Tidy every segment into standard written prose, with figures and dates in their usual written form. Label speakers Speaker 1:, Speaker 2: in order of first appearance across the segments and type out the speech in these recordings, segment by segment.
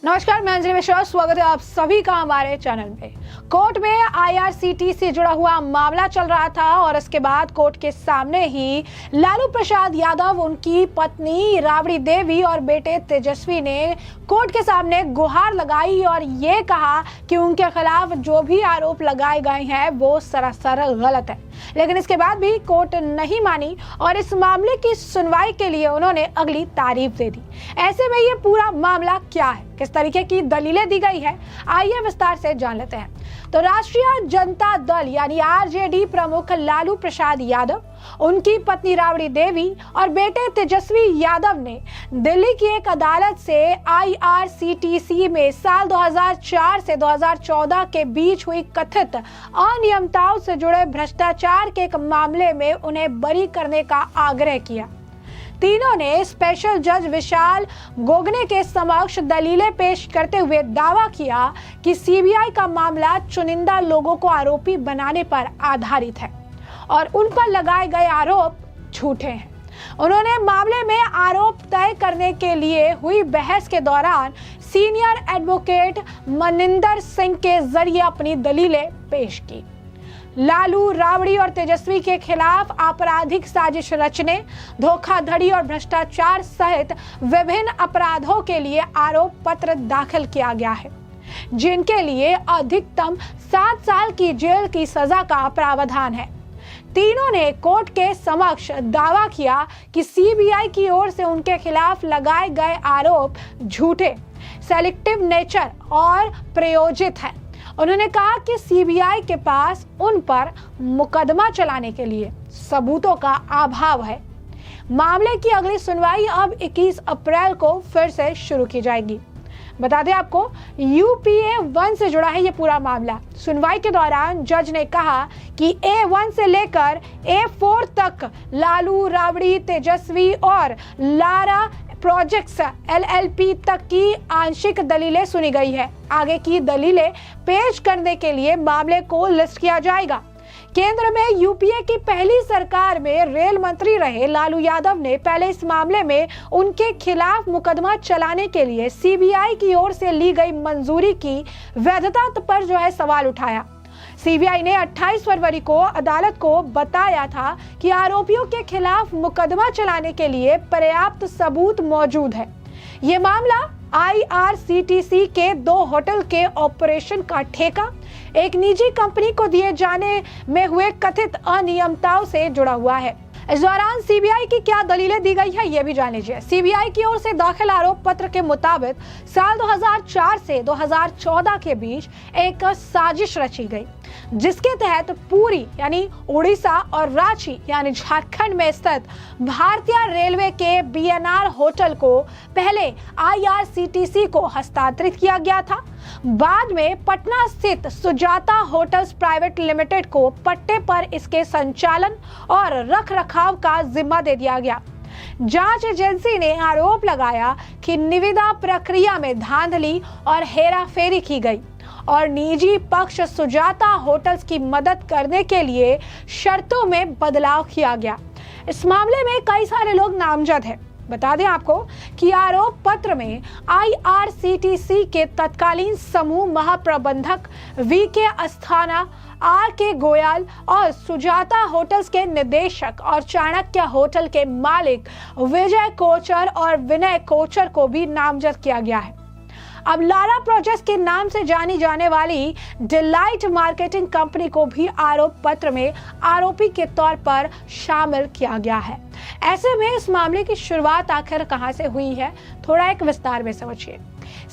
Speaker 1: नमस्कार, मैं अंजलि मिश्रा, स्वागत है आप सभी का हमारे चैनल में। कोर्ट में आईआरसीटी से जुड़ा हुआ मामला चल रहा था और इसके बाद कोर्ट के सामने ही लालू प्रसाद यादव, उनकी पत्नी राबड़ी देवी और बेटे तेजस्वी ने कोर्ट के सामने गुहार लगाई और ये कहा कि उनके खिलाफ जो भी आरोप लगाए गए हैं वो सरासर गलत है। लेकिन इसके बाद भी कोर्ट नहीं मानी और इस मामले की सुनवाई के लिए उन्होंने अगली तारीख दे दी। ऐसे में ये पूरा मामला क्या है, किस तरीके की दलीलें दी गई है, आइए विस्तार से जान लेते हैं। तो राष्ट्रीय जनता दल यानी आरजेडी प्रमुख लालू प्रसाद यादव, उनकी पत्नी राबड़ी देवी और बेटे तेजस्वी यादव ने दिल्ली की एक अदालत से आईआरसीटीसी में साल 2004 से 2014 के बीच हुई कथित अनियमितताओं से जुड़े भ्रष्टाचार के एक मामले में उन्हें बरी करने का आग्रह किया। तीनों ने स्पेशल जज विशाल गोगने के समक्ष दलीलें पेश करते हुए दावा किया कि सीबीआई का मामला चुनिंदा लोगों को आरोपी बनाने पर आधारित है और उन पर लगाए गए आरोप झूठे हैं। उन्होंने मामले में आरोप तय करने के लिए हुई बहस के दौरान सीनियर एडवोकेट मनिंदर सिंह के जरिए अपनी दलीलें पेश की। लालू, राबड़ी और तेजस्वी के खिलाफ आपराधिक साजिश रचने, धोखाधड़ी और भ्रष्टाचार सहित विभिन्न अपराधों के लिए आरोप पत्र दाखिल किया गया है, जिनके लिए अधिकतम 7 साल की जेल की सजा का प्रावधान है। तीनों ने कोर्ट के समक्ष दावा किया कि सीबीआई की ओर से उनके खिलाफ लगाए गए आरोप झूठे, सेलेक्टिव नेचर और प्रायोजित हैं। उन्होंने कहा कि सीबीआई के पास उन पर मुकदमा चलाने के लिए सबूतों का अभाव है। मामले की अगली सुनवाई अब 21 अप्रैल को फिर से शुरू की जाएगी। बता दें आपको, यूपीए 1 से जुड़ा है ये पूरा मामला। सुनवाई के दौरान जज ने कहा कि A1 से लेकर A4 तक लालू, राबड़ी, तेजस्वी और लारा प्रोजेक्ट्स LLP तक की आंशिक दलीलें सुनी गई है। आगे की दलीलें पेश करने के लिए मामले को लिस्ट किया जाएगा। केंद्र में यूपीए की पहली सरकार में रेल मंत्री रहे लालू यादव ने पहले इस मामले में उनके खिलाफ मुकदमा चलाने के लिए सीबीआई की ओर से ली गई मंजूरी की वैधता पर सवाल उठाया। सीबीआई ने 28 फरवरी को अदालत को बताया था कि आरोपियों के खिलाफ मुकदमा चलाने के लिए पर्याप्त सबूत मौजूद है। ये मामला आईआरसीटीसी के 2 होटल के ऑपरेशन का ठेका एक निजी कंपनी को दिए जाने में हुए कथित अनियमितताओं से जुड़ा हुआ है। इस दौरान सीबीआई की क्या दलीलें दी गई है ये भी जान लीजिए। सीबीआई की ओर से दाखिल आरोप पत्र के मुताबिक साल 2004 से 2014 के बीच एक साजिश रची गई, जिसके तहत पुरी यानी उड़ीसा और रांची यानी झारखंड में स्थित भारतीय रेलवे के बीएनआर होटल को पहले आईआरसीटीसी को हस्तांतरित किया गया था। बाद में पटना स्थित सुजाता होटल्स प्राइवेट लिमिटेड को पट्टे पर इसके संचालन और रखरखाव का जिम्मा दे दिया गया। जांच एजेंसी ने आरोप लगाया कि निविदा प्रक्रिया में धांधली और हेराफेरी की गई और निजी पक्ष सुजाता होटल्स की मदद करने के लिए शर्तों में बदलाव किया गया। इस मामले में कई सारे लोग नामजद हैं। बता दें आपको कि आरोप पत्र में आईआरसीटीसी के तत्कालीन समूह महाप्रबंधक वीके अस्थाना, आर.के. गोयल और सुजाता होटल्स के निदेशक और चाणक्य होटल के मालिक विजय कोचर और विनय कोचर को भी नामजद किया गया है। अब लारा प्रोजेक्ट्स के नाम से जानी जाने वाली डिलाइट मार्केटिंग कंपनी को भी आरोप पत्र में आरोपी के तौर पर शामिल किया गया है। ऐसे में इस मामले की शुरुआत आखिर कहां से हुई है, थोड़ा एक विस्तार में समझिए।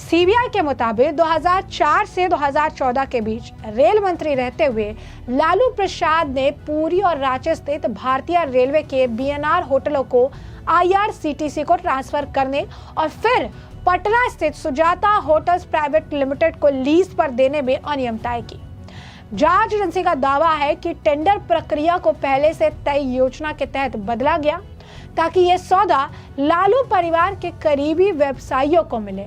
Speaker 1: सीबीआई के मुताबिक 2004 से 2014 के बीच रेल मंत्री रहते हुए लालू प्रसाद ने पुरी और रांची स्थित भारतीय रेलवे के बीएनआर होटलों को आईआरसीटीसी को ट्रांसफर करने और फिर पटना स्थित सुजाता होटल्स प्राइवेट लिमिटेड को लीज पर देने में अनियमितताएं की। जांच एजेंसी का दावा है कि टेंडर प्रक्रिया को पहले से तय योजना के तहत बदला गया ताकि यह सौदा लालू परिवार के करीबी व्यवसायियों को मिले।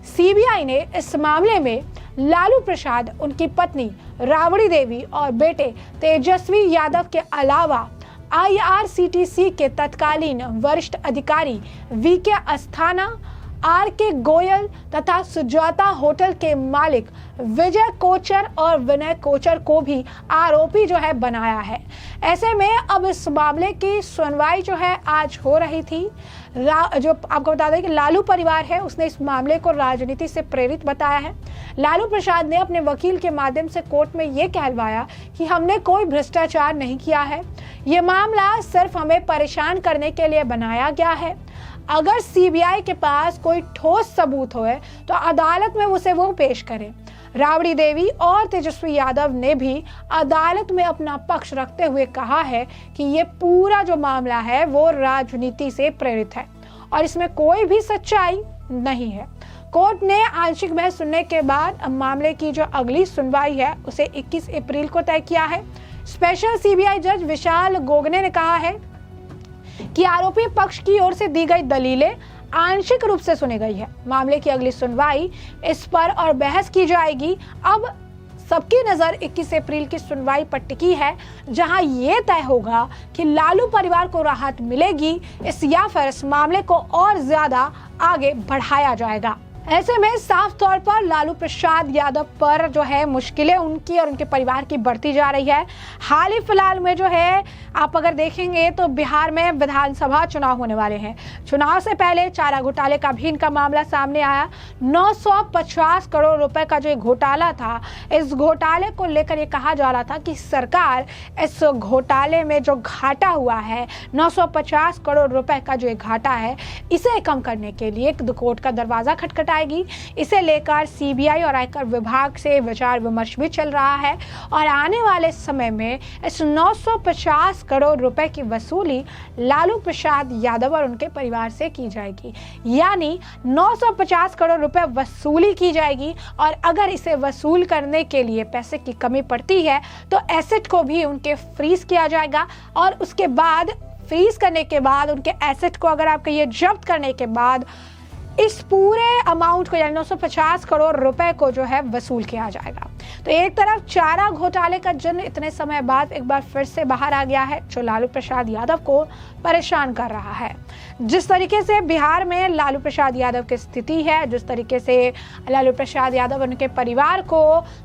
Speaker 1: सीबीआई ने इस मामले में लालू प्रसाद, उनकी पत्नी राबड़ी देवी और बेटे तेजस्वी यादव के अलावा आईआरसीटीसी के तत्कालीन वरिष्ठ अधिकारी वीके अस्थाना, RK गोयल तथा सुजाता होटल के मालिक विजय कोचर और विनय कोचर को भी आरोपी जो है बनाया है। ऐसे में अब इस मामले की सुनवाई जो है आज हो रही थी। जो आपको बता दें कि लालू परिवार है उसने इस मामले को राजनीति से प्रेरित बताया है। लालू प्रसाद ने अपने वकील के माध्यम से कोर्ट में ये कहलवाया कि हमने कोई भ्रष्टाचार नहीं किया है, ये मामला सिर्फ हमें परेशान करने के लिए बनाया गया है। अगर CBI के पास कोई ठोस सबूत हो तो अदालत में उसे वो पेश करे। राबड़ी देवी और तेजस्वी यादव ने भी अदालत में अपना पक्ष रखते हुए कहा है कि ये पूरा जो मामला है वो राजनीति से प्रेरित है और इसमें कोई भी सच्चाई नहीं है। कोर्ट ने आंशिक बहस सुनने के बाद अब मामले की जो अगली सुनवाई है उसे 21 अप्रैल को तय किया है। स्पेशल CBI जज विशाल गोगने ने कहा है कि आरोपी पक्ष की ओर से दी गई दलीलें आंशिक रूप से सुनी गई है। मामले की अगली सुनवाई इस पर और बहस की जाएगी। अब सबकी नजर 21 अप्रैल की सुनवाई पर टिकी है, जहां यह तय होगा कि लालू परिवार को राहत मिलेगी या फिर इस मामले को और ज्यादा आगे बढ़ाया जाएगा। ऐसे में साफ तौर पर लालू प्रसाद यादव पर जो है मुश्किलें उनकी और उनके परिवार की बढ़ती जा रही है। हाल ही फिलहाल में जो है आप अगर देखेंगे तो बिहार में विधानसभा चुनाव होने वाले हैं। चुनाव से पहले चारा घोटाले का भी इनका मामला सामने आया। 950 करोड़ रुपए का जो घोटाला था, इस घोटाले को लेकर ये कहा जा रहा था कि सरकार इस घोटाले में जो घाटा हुआ है 950 करोड़ रुपए का जो घाटा है इसे कम करने के लिए कोर्ट का दरवाजा खटखटा आएगी। इसे लेकर CBI और आयकर विभाग से विचार विमर्श भी चल रहा है और आने वाले समय में इस 950 करोड़ रुपए की वसूली लालू प्रसाद यादव और उनके परिवार से की जाएगी। यानी 950 करोड़ रुपए वसूली की जाएगी और अगर इसे वसूल करने के लिए पैसे की कमी पड़ती है तो एसेट को भी उनके फ्रीज किया जाएगा और उसके बाद फ्रीज करने के बाद उनके एसेट को अगर आप कहिए जब्त करने के बाद इस पूरे अमाउंट को यानी 950 करोड़ रुपए को जो है वसूल किया जाएगा। तो एक तरफ चारा घोटाले का जिन्न इतने समय बाद एक बार फिर से बाहर आ गया है, जो लालू प्रसाद यादव को परेशान कर रहा है। जिस तरीके से बिहार में लालू प्रसाद यादव की स्थिति है, जिस तरीके से लालू प्रसाद यादव और उनके परिवार को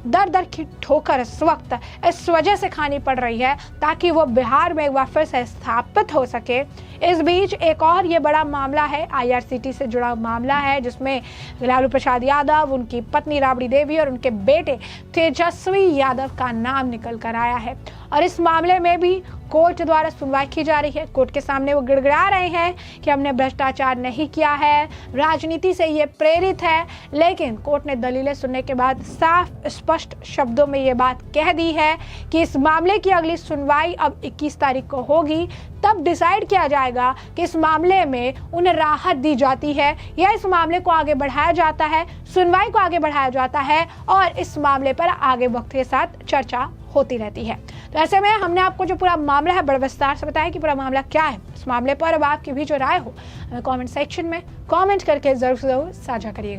Speaker 1: दर दर की ठोकर इस वक्त इस वजह से खानी पड़ रही है ताकि वो बिहार में एक बार फिर से स्थापित हो सके। इस बीच एक और ये बड़ा मामला है, IRCT से जुड़ा मामला है, जिसमें लालू प्रसाद यादव, उनकी पत्नी राबड़ी देवी और उनके बेटे तेजस्वी यादव का नाम निकल कर आया है और इस मामले में भी कोर्ट द्वारा सुनवाई की जा रही है। कोर्ट के सामने वो गिड़गिड़ा रहे हैं कि हमने भ्रष्टाचार नहीं किया है, राजनीति से ये प्रेरित है, लेकिन कोर्ट ने दलीलें सुनने के बाद साफ स्पष्ट शब्दों में ये बात कह दी है कि इस मामले की अगली सुनवाई अब 21 तारीख को होगी। तब डिसाइड किया जाएगा कि इस मामले में उन्हें राहत दी जाती है या इस मामले को आगे बढ़ाया जाता है, सुनवाई को आगे बढ़ाया जाता है और इस मामले पर आगे वक्त के साथ चर्चा होती रहती है। तो ऐसे में हमने आपको जो पूरा मामला है बड़े विस्तार से बताया कि पूरा मामला क्या है। इस मामले पर अब आपकी भी जो राय हो कमेंट सेक्शन में कमेंट करके जरूर साझा करिएगा।